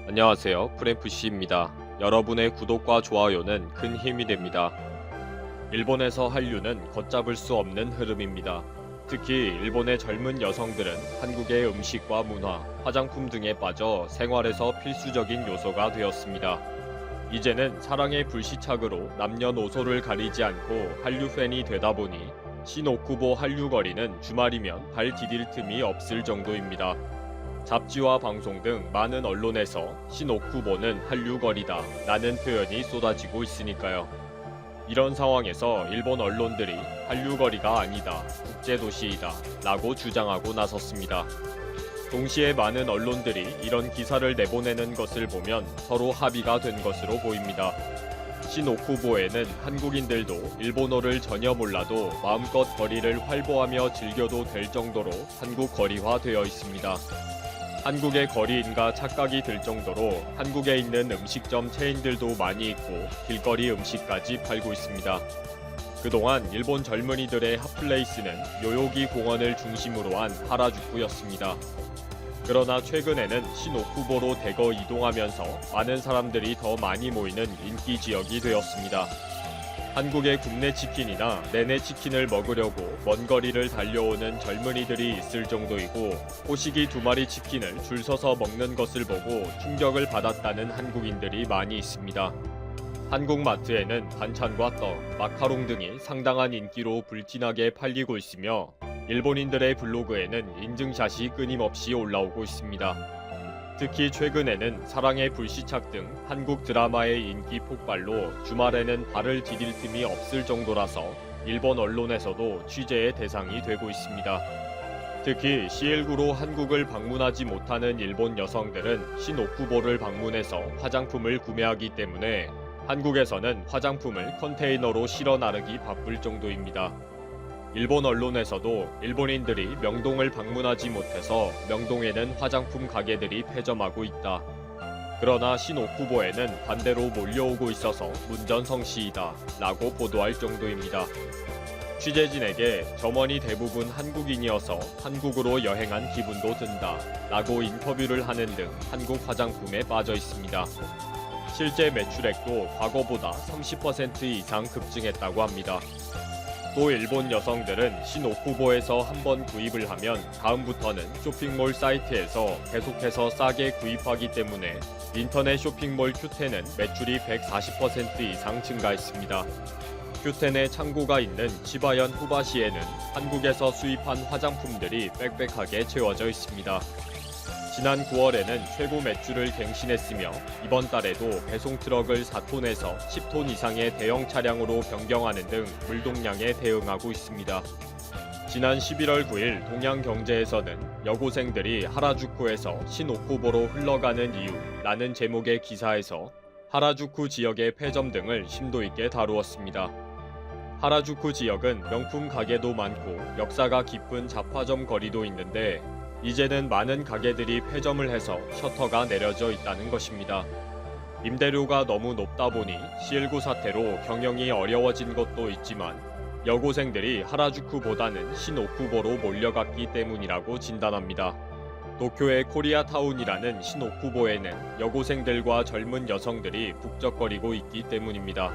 안녕하세요. 프레프시입니다. 여러분의 구독과 좋아요는 큰 힘이 됩니다. 일본에서 한류는 걷잡을 수 없는 흐름입니다. 특히 일본의 젊은 여성들은 한국의 음식과 문화, 화장품 등에 빠져 생활에서 필수적인 요소가 되었습니다. 이제는 사랑의 불시착으로 남녀노소를 가리지 않고 한류 팬이 되다 보니 신오쿠보 한류거리는 주말이면 발 디딜 틈이 없을 정도입니다. 잡지와 방송 등 많은 언론에서 신오쿠보는 한류거리다 라는 표현이 쏟아지고 있으니까요. 이런 상황에서 일본 언론들이 한류거리가 아니다, 국제도시이다 라고 주장하고 나섰습니다. 동시에 많은 언론들이 이런 기사를 내보내는 것을 보면 서로 합의가 된 것으로 보입니다. 신오쿠보에는 한국인들도 일본어를 전혀 몰라도 마음껏 거리를 활보하며 즐겨도 될 정도로 한국 거리화되어 있습니다. 한국의 거리인가 착각이 들 정도로 한국에 있는 음식점 체인들도 많이 있고 길거리 음식까지 팔고 있습니다. 그동안 일본 젊은이들의 핫플레이스는 요요기 공원을 중심으로 한 하라주쿠였습니다. 그러나 최근에는 신오쿠보로 대거 이동하면서 많은 사람들이 더 많이 모이는 인기 지역이 되었습니다. 한국의 굽네 치킨이나 내내 치킨을 먹으려고 먼 거리를 달려오는 젊은이들이 있을 정도이고 호식이 2마리 치킨을 줄 서서 먹는 것을 보고 충격을 받았다는 한국인들이 많이 있습니다. 한국 마트에는 반찬과 떡, 마카롱 등이 상당한 인기로 불티나게 팔리고 있으며 일본인들의 블로그에는 인증샷이 끊임없이 올라오고 있습니다. 특히 최근에는 사랑의 불시착 등 한국 드라마의 인기 폭발로 주말에는 발을 디딜 틈이 없을 정도라서 일본 언론에서도 취재의 대상이 되고 있습니다. 특히 C19로 한국을 방문하지 못하는 일본 여성들은 신오쿠보를 방문해서 화장품을 구매하기 때문에 한국에서는 화장품을 컨테이너로 실어 나르기 바쁠 정도입니다. 일본 언론에서도 일본인들이 명동을 방문하지 못해서 명동에는 화장품 가게들이 폐점하고 있다. 그러나 신오쿠보에는 반대로 몰려오고 있어서 문전성시이다 라고 보도할 정도입니다. 취재진에게 점원이 대부분 한국인이어서 한국으로 여행한 기분도 든다 라고 인터뷰를 하는 등 한국 화장품에 빠져 있습니다. 실제 매출액도 과거보다 30% 이상 급증했다고 합니다. 또 일본 여성들은 신오쿠보에서 한번 구입을 하면 다음부터는 쇼핑몰 사이트에서 계속해서 싸게 구입하기 때문에 인터넷 쇼핑몰 큐텐은 매출이 140% 이상 증가했습니다. 큐텐의 창고가 있는 치바현 후바시에는 한국에서 수입한 화장품들이 빽빽하게 채워져 있습니다. 지난 9월에는 최고 매출을 갱신했으며 이번 달에도 배송 트럭을 4톤에서 10톤 이상의 대형 차량으로 변경하는 등 물동량에 대응하고 있습니다. 지난 11월 9일 동양경제에서는 여고생들이 하라주쿠에서 신오쿠보로 흘러가는 이유라는 제목의 기사에서 하라주쿠 지역의 폐점 등을 심도 있게 다루었습니다. 하라주쿠 지역은 명품 가게도 많고 역사가 깊은 잡화점 거리도 있는데 이제는 많은 가게들이 폐점을 해서 셔터가 내려져 있다는 것입니다. 임대료가 너무 높다 보니 C19 사태로 경영이 어려워진 것도 있지만 여고생들이 하라주쿠보다는 신오쿠보로 몰려갔기 때문이라고 진단합니다. 도쿄의 코리아타운이라는 신오쿠보에는 여고생들과 젊은 여성들이 북적거리고 있기 때문입니다.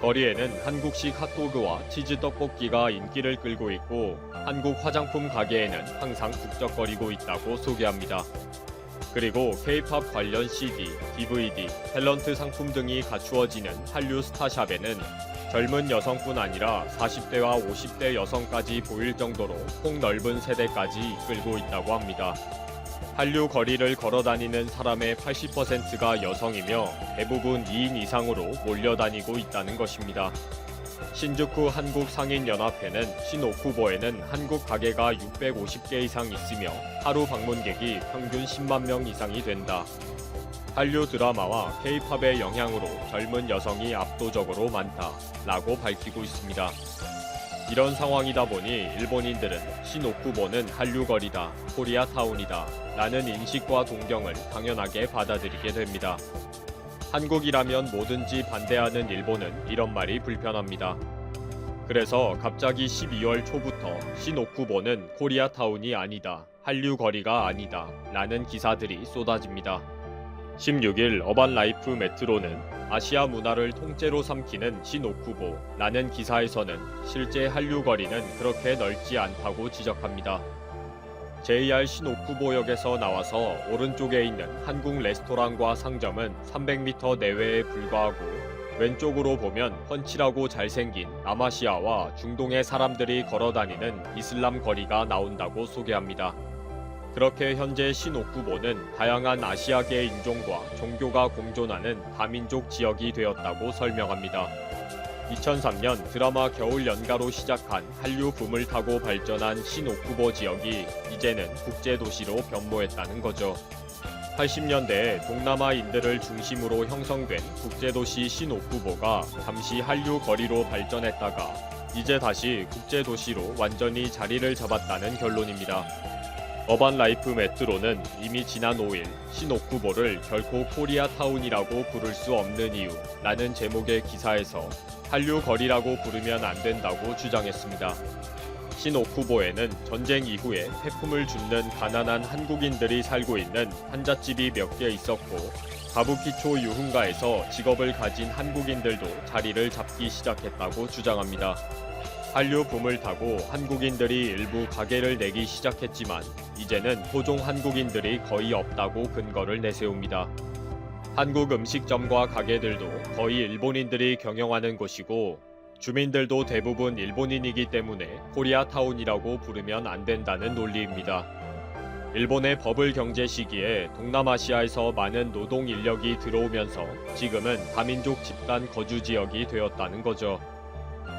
거리에는 한국식 핫도그와 치즈 떡볶이가 인기를 끌고 있고 한국 화장품 가게에는 항상 북적거리고 있다고 소개합니다. 그리고 K-팝 관련 CD, DVD, 탤런트 상품 등이 갖추어지는 한류 스타샵에는 젊은 여성뿐 아니라 40대와 50대 여성까지 보일 정도로 폭넓은 세대까지 이끌고 있다고 합니다. 한류 거리를 걸어다니는 사람의 80%가 여성이며 대부분 2인 이상으로 몰려다니고 있다는 것입니다. 신주쿠 한국상인연합회는 신오쿠보에는 한국 가게가 650개 이상 있으며 하루 방문객이 평균 10만 명 이상이 된다. 한류 드라마와 K-팝의 영향으로 젊은 여성이 압도적으로 많다 라고 밝히고 있습니다. 이런 상황이다 보니 일본인들은 신오쿠보는 한류거리다, 코리아타운이다 라는 인식과 동경을 당연하게 받아들이게 됩니다. 한국이라면 뭐든지 반대하는 일본은 이런 말이 불편합니다. 그래서 갑자기 12월 초부터 신오쿠보는 코리아타운이 아니다, 한류거리가 아니다 라는 기사들이 쏟아집니다. 16일 어반라이프 메트로는 아시아 문화를 통째로 삼키는 신오쿠보라는 기사에서는 실제 한류 거리는 그렇게 넓지 않다고 지적합니다. JR 신오쿠보역에서 나와서 오른쪽에 있는 한국 레스토랑과 상점은 300m 내외에 불과하고 왼쪽으로 보면 펀치라고 잘생긴 남아시아와 중동의 사람들이 걸어다니는 이슬람 거리가 나온다고 소개합니다. 그렇게 현재 신오쿠보는 다양한 아시아계 인종과 종교가 공존하는 다민족 지역이 되었다고 설명합니다. 2003년 드라마 겨울 연가로 시작한 한류 붐을 타고 발전한 신오쿠보 지역이 이제는 국제도시로 변모했다는 거죠. 80년대에 동남아인들을 중심으로 형성된 국제도시 신오쿠보가 잠시 한류 거리로 발전했다가 이제 다시 국제도시로 완전히 자리를 잡았다는 결론입니다. 어반라이프 메트로는 이미 지난 5일 신오쿠보를 결코 코리아타운이라고 부를 수 없는 이유라는 제목의 기사에서 한류 거리라고 부르면 안 된다고 주장했습니다. 신오쿠보에는 전쟁 이후에 태풍을 줍는 가난한 한국인들이 살고 있는 한잣집이 몇 개 있었고 가부키초 유흥가에서 직업을 가진 한국인들도 자리를 잡기 시작했다고 주장합니다. 한류 붐을 타고 한국인들이 일부 가게를 내기 시작했지만 이제는 토종 한국인들이 거의 없다고 근거를 내세웁니다. 한국 음식점과 가게들도 거의 일본인들이 경영하는 곳이고 주민들도 대부분 일본인이기 때문에 코리아타운이라고 부르면 안 된다는 논리입니다. 일본의 버블 경제 시기에 동남아시아에서 많은 노동 인력이 들어오면서 지금은 다민족 집단 거주 지역이 되었다는 거죠.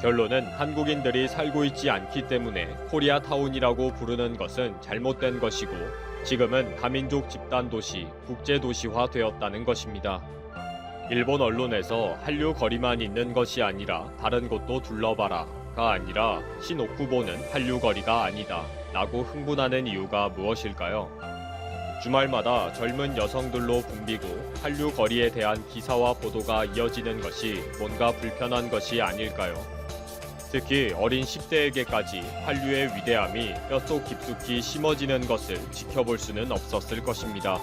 결론은 한국인들이 살고 있지 않기 때문에 코리아타운이라고 부르는 것은 잘못된 것이고 지금은 다민족 집단 도시, 국제도시화 되었다는 것입니다. 일본 언론에서 한류 거리만 있는 것이 아니라 다른 곳도 둘러봐라가 아니라 신오쿠보는 한류 거리가 아니다 라고 흥분하는 이유가 무엇일까요? 주말마다 젊은 여성들로 붐비고 한류 거리에 대한 기사와 보도가 이어지는 것이 뭔가 불편한 것이 아닐까요? 특히 어린 10대에게까지 한류의 위대함이 뼛속 깊숙이 심어지는 것을 지켜볼 수는 없었을 것입니다.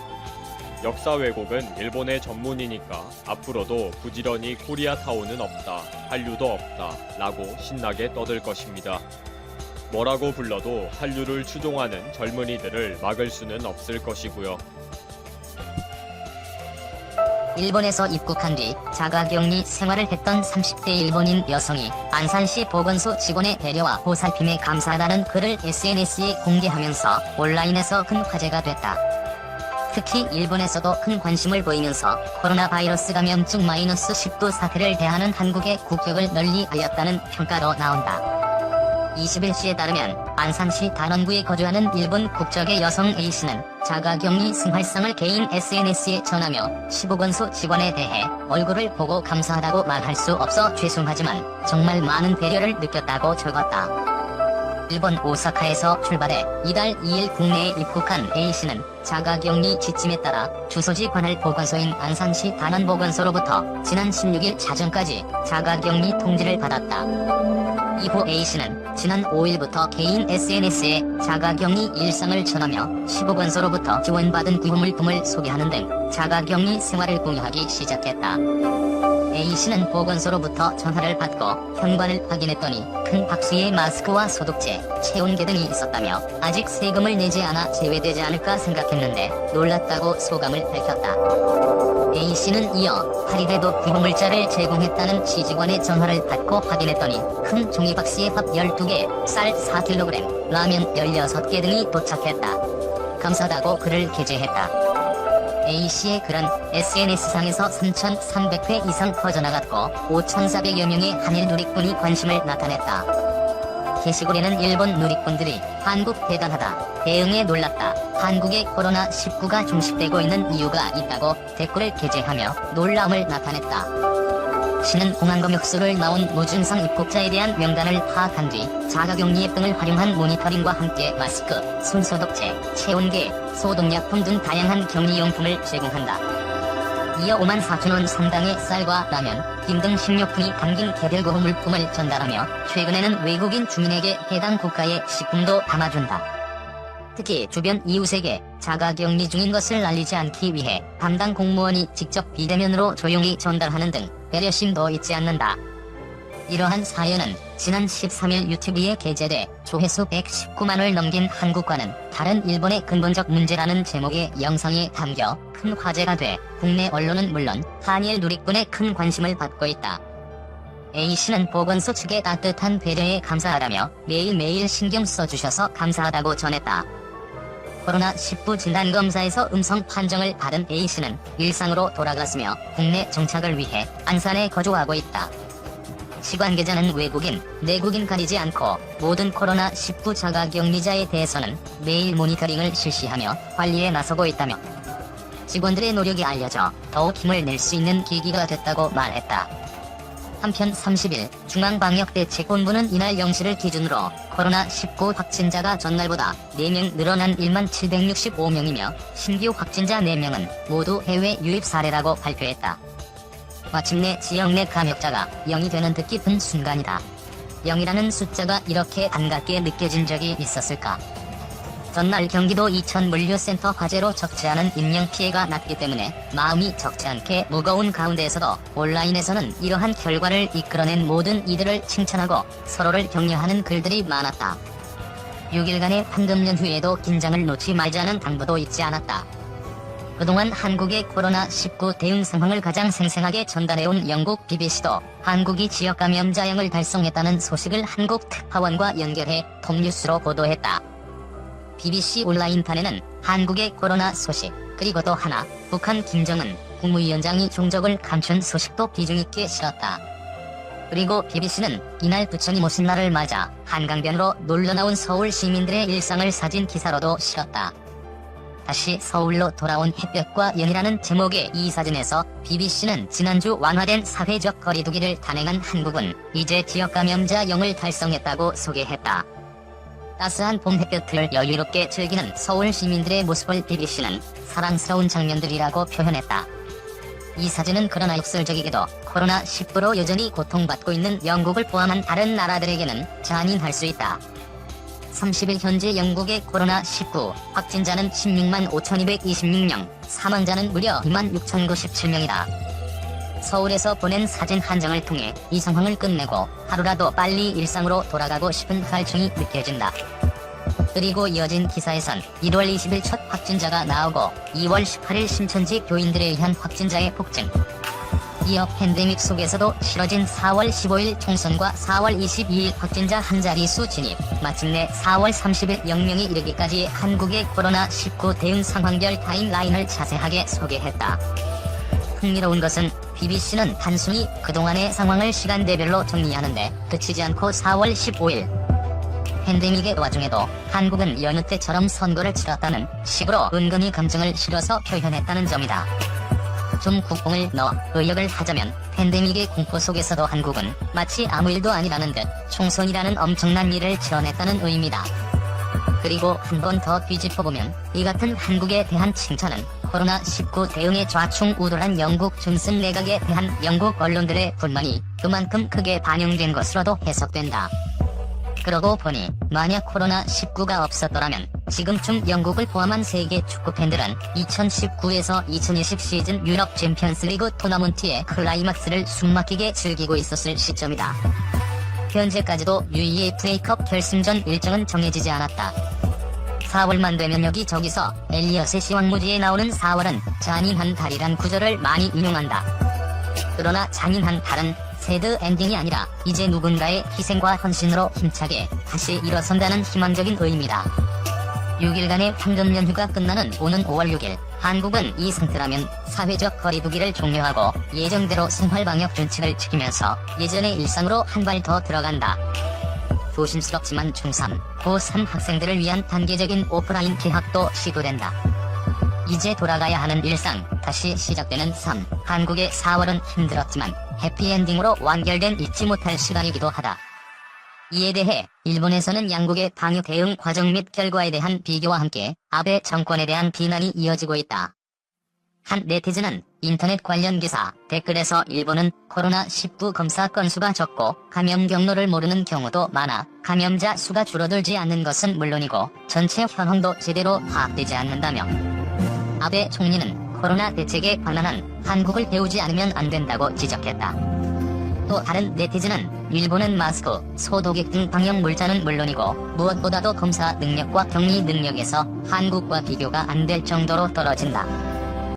역사 왜곡은 일본의 전문이니까 앞으로도 부지런히 코리아타운은 없다, 한류도 없다 라고 신나게 떠들 것입니다. 뭐라고 불러도 한류를 추종하는 젊은이들을 막을 수는 없을 것이고요. 일본에서 입국한 뒤 자가격리 생활을 했던 30대 일본인 여성이 안산시 보건소 직원의 배려와 보살핌에 감사하다는 글을 SNS에 공개하면서 온라인에서 큰 화제가 됐다. 특히 일본에서도 큰 관심을 보이면서 코로나 바이러스 감염증 -10도 사태를 대하는 한국의 국격을 널리 알렸다는 평가도 나온다. 21시에 따르면 안산시 단원구에 거주하는 일본 국적의 여성 A씨는 자가격리 생활상을 개인 SNS에 전하며 시보건소 직원에 대해 얼굴을 보고 감사하다고 말할 수 없어 죄송하지만 정말 많은 배려를 느꼈다고 적었다. 일본 오사카에서 출발해 이달 2일 국내에 입국한 A씨는 자가격리 지침에 따라 주소지 관할 보건소인 안산시 단원보건소로부터 지난 16일 자정까지 자가격리 통지를 받았다. 이후 A씨는 지난 5일부터 개인 SNS에 자가격리 일상을 전하며 시보건소로부터 지원받은 구호물품을 소개하는 등 자가격리 생활을 공유하기 시작했다. A씨는 보건소로부터 전화를 받고 현관을 확인했더니 큰 박스에 마스크와 소독제, 체온계 등이 있었다며 아직 세금을 내지 않아 제외되지 않을까 생각했는데 놀랐다고 소감을 밝혔다. A씨는 이어 할인에도 구호물자를 제공했다는 취직원의 전화를 받고 확인했더니 큰 종이 박스에 밥 12개, 쌀 4kg, 라면 16개 등이 도착했다. 감사하다고 글을 게재했다. A씨의 글은 SNS상에서 3,300회 이상 퍼져나갔고 5,400여 명의 한일 누리꾼이 관심을 나타냈다. 게시글에는 일본 누리꾼들이 한국 대단하다, 대응에 놀랐다, 한국의 코로나19가 종식되고 있는 이유가 있다고 댓글을 게재하며 놀라움을 나타냈다. 시는 공항검역소를 나온 무증상 입국자에 대한 명단을 파악한 뒤 자가격리 앱 등을 활용한 모니터링과 함께 마스크, 손소독제, 체온계, 소독약품 등 다양한 격리용품을 제공한다. 이어 54,000원 상당의 쌀과 라면, 김 등 식료품이 담긴 개별 구호 물품을 전달하며 최근에는 외국인 주민에게 해당 국가의 식품도 담아준다. 특히 주변 이웃에게 자가격리 중인 것을 알리지 않기 위해 담당 공무원이 직접 비대면으로 조용히 전달하는 등 배려심도 잊지 않는다. 이러한 사연은 지난 13일 유튜브에 게재돼 조회수 119만을 넘긴 한국과는 다른 일본의 근본적 문제라는 제목의 영상이 담겨 큰 화제가 돼 국내 언론은 물론 한일 누리꾼의 큰 관심을 받고 있다. A씨는 보건소 측의 따뜻한 배려에 감사하다며 매일매일 신경 써주셔서 감사하다고 전했다. 코로나19 진단검사에서 음성 판정을 받은 A씨는 일상으로 돌아갔으며 국내 정착을 위해 안산에 거주하고 있다. 시 관계자는 외국인, 내국인 가리지 않고 모든 코로나19 자가격리자에 대해서는 매일 모니터링을 실시하며 관리에 나서고 있다며 직원들의 노력이 알려져 더욱 힘을 낼 수 있는 계기가 됐다고 말했다. 한편 30일 중앙방역대책본부는 이날 0시를 기준으로 코로나19 확진자가 전날보다 4명 늘어난 1765명이며 신규 확진자 4명은 모두 해외 유입 사례라고 발표했다. 마침내 지역 내 감염자가 0이 되는 뜻깊은 순간이다. 0이라는 숫자가 이렇게 반갑게 느껴진 적이 있었을까? 전날 경기도 이천 물류센터 화재로 적지 않은 인명피해가 났기 때문에 마음이 적지 않게 무거운 가운데에서도 온라인에서는 이러한 결과를 이끌어낸 모든 이들을 칭찬하고 서로를 격려하는 글들이 많았다. 6일간의 황금 연휴에도 긴장을 놓지 말자는 당부도 잊지 않았다. 그동안 한국의 코로나19 대응 상황을 가장 생생하게 전달해온 영국 BBC도 한국이 지역 감염자형을 달성했다는 소식을 한국 특파원과 연결해 톱뉴스로 보도했다. BBC 온라인판에는 한국의 코로나 소식, 그리고 또 하나, 북한 김정은 국무위원장이 종적을 감춘 소식도 비중있게 실었다. 그리고 BBC는 이날 부처님 오신 날을 맞아 한강변으로 놀러나온 서울 시민들의 일상을 사진 기사로도 실었다. 다시 서울로 돌아온 햇볕과 연이라는 제목의 이 사진에서 BBC는 지난주 완화된 사회적 거리두기를 단행한 한국은 이제 지역 감염자 0을 달성했다고 소개했다. 따스한 봄 햇볕을 여유롭게 즐기는 서울 시민들의 모습을 BBC는 사랑스러운 장면들이라고 표현했다. 이 사진은 그러나 역설적이게도 코로나19로 여전히 고통받고 있는 영국을 포함한 다른 나라들에게는 잔인할 수 있다. 30일 현재 영국의 코로나19 확진자는 16만 5,226명, 사망자는 무려 2만 6,097명이다. 서울에서 보낸 사진 한 장을 통해 이 상황을 끝내고 하루라도 빨리 일상으로 돌아가고 싶은 갈증이 느껴진다. 그리고 이어진 기사에선 1월 20일 첫 확진자가 나오고 2월 18일 신천지 교인들에 의한 확진자의 폭증. 이어 팬데믹 속에서도 치러진 4월 15일 총선과 4월 22일 확진자 한 자릿수 진입, 마침내 4월 30일 0명이 이르기까지 한국의 코로나19 대응 상황별 타임라인을 자세하게 소개했다. 흥미로운 것은 BBC는 단순히 그동안의 상황을 시간대별로 정리하는데 그치지 않고 4월 15일 팬데믹의 와중에도 한국은 여느 때처럼 선거를 치렀다는 식으로 은근히 감정을 실어서 표현했다는 점이다. 좀 국뽕을 넣어 의역을 하자면 팬데믹의 공포 속에서도 한국은 마치 아무 일도 아니라는 듯 총선이라는 엄청난 일을 치러냈다는 의미다. 그리고 한 번 더 뒤집어보면 이 같은 한국에 대한 칭찬은 코로나19 대응에 좌충우돌한 영국 존슨 내각에 대한 영국 언론들의 불만이 그만큼 크게 반영된 것으로도 해석된다. 그러고 보니 만약 코로나19가 없었더라면 지금쯤 영국을 포함한 세계 축구팬들은 2019에서 2020 시즌 유럽 챔피언스리그 토너먼트의 클라이막스를 숨막히게 즐기고 있었을 시점이다. 현재까지도 UEFA컵 결승전 일정은 정해지지 않았다. 4월만 되면 여기저기서 엘리엇의 시황무지에 나오는 4월은 잔인한 달이란 구절을 많이 인용한다. 그러나 잔인한 달은 새드 엔딩이 아니라 이제 누군가의 희생과 헌신으로 힘차게 다시 일어선다는 희망적인 의미다. 6일간의 황금 연휴가 끝나는 오는 5월 6일 한국은 이 상태라면 사회적 거리두기를 종료하고 예정대로 생활방역 준칙을 지키면서 예전의 일상으로 한 발 더 들어간다. 조심스럽지만 중3, 고3 학생들을 위한 단계적인 오프라인 개학도 시도된다. 이제 돌아가야 하는 일상, 다시 시작되는 삶. 한국의 4월은 힘들었지만 해피엔딩으로 완결된 잊지 못할 시간이기도 하다. 이에 대해 일본에서는 양국의 방역 대응 과정 및 결과에 대한 비교와 함께 아베 정권에 대한 비난이 이어지고 있다. 한 네티즌은 인터넷 관련 기사 댓글에서 일본은 코로나19 검사 건수가 적고 감염 경로를 모르는 경우도 많아 감염자 수가 줄어들지 않는 것은 물론이고 전체 현황도 제대로 파악되지 않는다며 아베 총리는 코로나 대책에 관한 한 한국을 배우지 않으면 안 된다고 지적했다. 또 다른 네티즌은 일본은 마스크, 소독액 등 방역 물자는 물론이고 무엇보다도 검사 능력과 격리 능력에서 한국과 비교가 안 될 정도로 떨어진다.